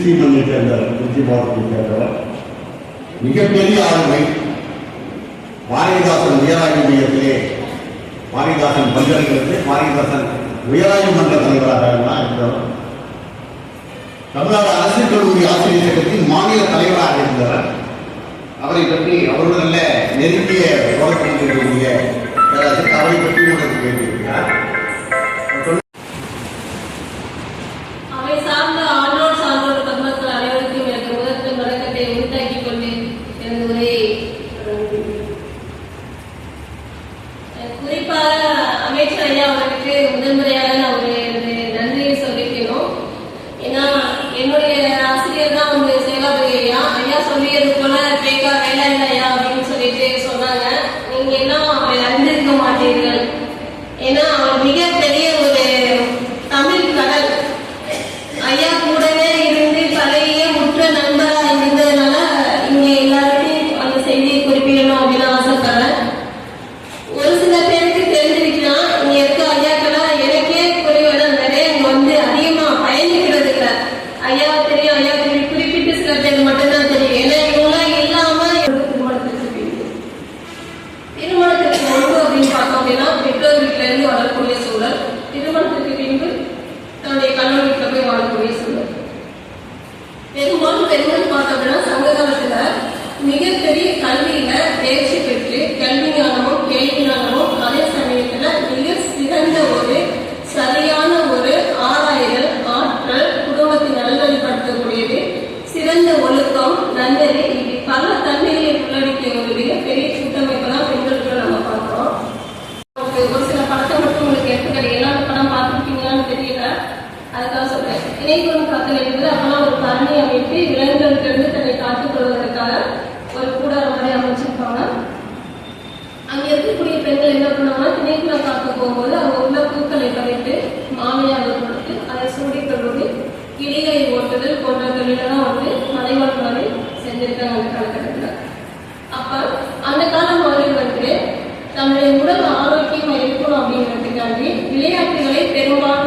திருச்சி மண்ணை சேர்ந்தவர், திருச்சி மாவட்டத்தை சேர்ந்தவர். மிகப்பெரிய ஆளுமை. பாரதிதாசன் உயராய்வு மையத்திலே பாரதிதாசன் பல்கலைக்கழகத்திலே பாரதிதாசன் உயராய்வு மன்ற தலைவராக இருந்தவர். தமிழ்நாடு அரசு கல்லூரி ஆசிரியர் சங்கத்தின் மாநில தலைவராக இருந்தவர். அவரை பற்றி அவரோடு நல்ல நெருங்கிய வழக்கம் இருக்கக்கூடிய அவரை பற்றி உங்களுக்கு கேட்டிருக்கிறார். அவை சார்ந்த ஆண்டோர் சார்ந்தோர் பொதுமக்கள் அனைவருக்கும் எனக்கு முதற்கும் வணக்கத்தை உண்டாக்கிக் கொண்டு எனது உரையை குறிப்பாக அமைச்சர் ஐயா அவர்களுக்கு முதன்முறையாக நான் ஒரு நன்றியை சொல்லிக்கணும். ஏன்னா என்னுடைய ஆசிரியர் தான் வந்து சேவாபதி ஐயா. ஐயா சொல்லியது போல பேக்கா வேலை இல்லை ஐயா அப்படின்னு சொல்லிட்டு சொன்னாங்க. நீங்க எல்லாம் அவரை அறிந்திருக்க மாட்டீர்கள். ஏன்னா அவர் மிகப்பெரிய ஒரு தமிழ் கடல். ஐயா கூடவே இருந்து பழைய முற்ற நண்பரா இருந்ததுனால இங்க எல்லாருமே அந்த செய்தியை குறிப்பிடணும் அப்படின்னு ஆசைப்படுறேன். ஒரு சில பேருக்கு தெரிஞ்சிருக்கலாம், இங்க இருக்க ஐயாக்கெல்லாம் எனக்கே குறைவிட நிறைய இங்க வந்து அதிகமா பயணிக்கிறது இல்லை. ஐயா தெரியும், ஐயா குறிப்பிட்டு சில பேர் மட்டும்தான் தெரியும். ஏன்னா இவங்களாம் இல்லாம திருமணத்துக்கு முன்பு அப்படின்னு பார்த்தோம் அப்படின்னா பெற்றோர் வீட்டுல இருந்து வளரக்கூடிய சூழல், திருமணத்துக்கு பின்பு தன்னுடைய கணவன் வீட்டுல போய் வாழக்கூடிய சூழல். பெரும்பாலும் பெண்கள் பார்த்தோம் அப்படின்னா சங்க காலத்துல மிகப்பெரிய கல்வியில தேர்ச்சி பெற்று கல்வி ஞானமும் கேள்வி ஞானமும் அதே சமயத்துல மிக சிறந்த ஒரு சரியான ஒரு ஆராய்தல் ஆற்றல், குடும்பத்தை நல்வழிப்படுத்தக்கூடியது, சிறந்த ஒழுக்கம், நன்னறி, இப்படி பல தன்மைகளை உள்ளடக்கிய ஒரு மிகப்பெரிய கூட்டமைப்பு தான் பெண்களுக்கு நம்ம பார்க்கிறோம். ஒரு சில படத்தை மட்டும் உங்களுக்கு எடுத்துக்கடி எல்லா படம் பார்த்துருக்கீங்களான்னு தெரியல, அதுக்காக சொல்றேன். இணைக்குழு காத்தல் என்பது அப்பெல்லாம் ஒரு கருணை அமைத்து விலங்குகளிலிருந்து தன்னை காத்துக் கொள்வதற்காக ஒரு கூடாரம் மாதிரி அமைச்சிருப்பாங்க. அங்க இருக்கக்கூடிய பெண்கள் என்ன பண்ணுவாங்கன்னா திணைக்குள்ள காக்க போகும்போது அவங்க உள்ள பூக்களை பறித்து மாலையாக கொடுத்து அதை சூடிக் கொள்வது, கிளிகளை ஓட்டுதல் போன்ற தொழிலெல்லாம் வந்து மலைவாழ்வாளி செஞ்சிருக்காங்க அந்த காலகட்டத்தில். அப்ப அந்த காலம் அவர்கள் வந்து தன்னுடைய உடல் ஆரோக்கியமா இருக்கணும் அப்படிங்கிறதுக்காண்டி விளையாட்டுகளை பெரும்பாலும்